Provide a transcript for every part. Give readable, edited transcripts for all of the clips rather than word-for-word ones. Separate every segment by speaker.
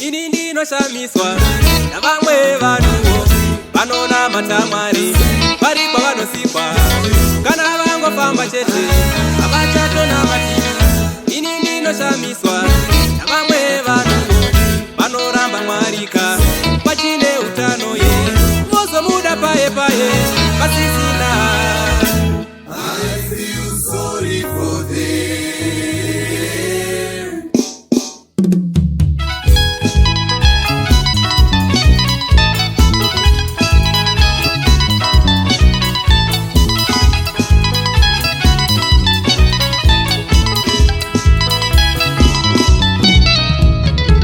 Speaker 1: Ini ndinoshamiswa navamwe vanhu vanonamata Mwari vari kwavanosikwa kana vangofamba chete havachatonamati. Ini ndinoshamiswa navamwe vanhu vanoramba Mwarika vachine utano ye vozomuda paye paye vasisina.
Speaker 2: I feel sorry for them.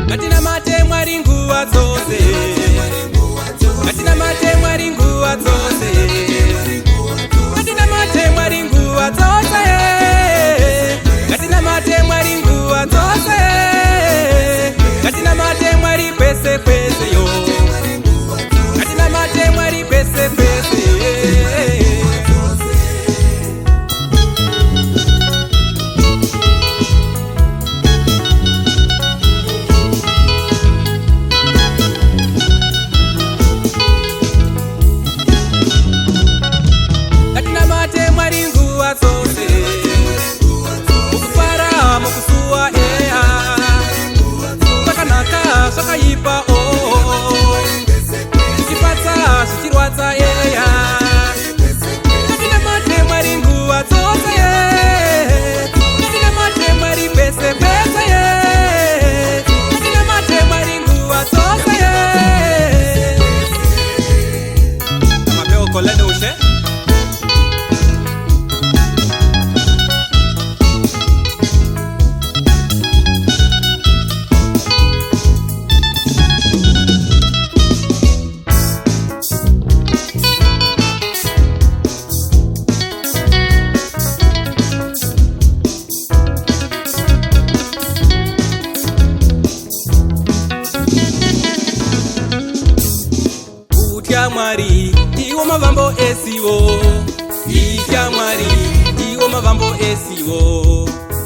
Speaker 1: Katina mate Mwari nguva dzose, katina mate Mwari nguva dzose, katina mate Mwari nguva dzose, katina mate Mwari nguva dzose, katina mate Mwari pese pese yo, katina mate Mwari pese pese. Katina mate Mwari nguva dzose, mukufara mukusuwa eya, zvakanaka zvakaipa zvichipatsa zvichirwadza eya. Katina mate Mwari nguva dzose, katina mate Mwari pese pese, katina mate Mwari nguva dzose. Amapeo kolene ushe kutya Mwari iwo mavambo esiwo, itya Mwari iwo mavambo esiwo,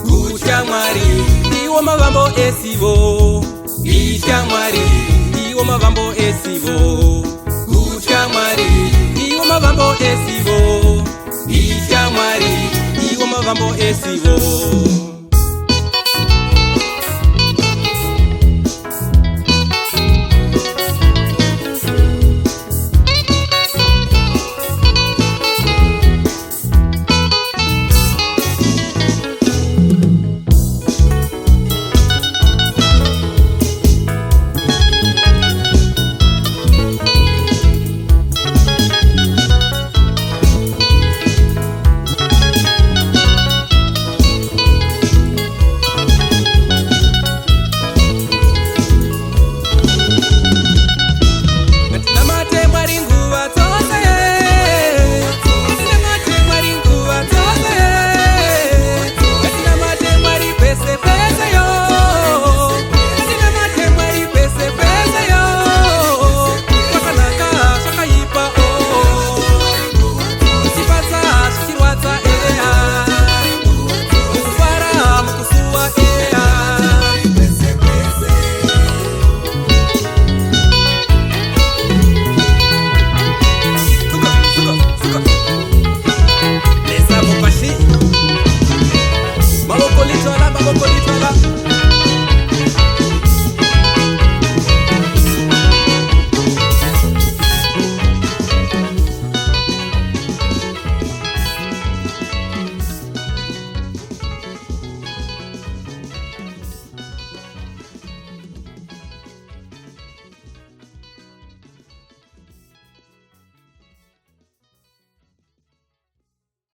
Speaker 1: kutya Mwari iwo mavambo esiwo, itya Mwari iwo mavambo esiwo, kutya Mwari iwo mavambo esiwo, itya Mwari iwo mavambo esiwo.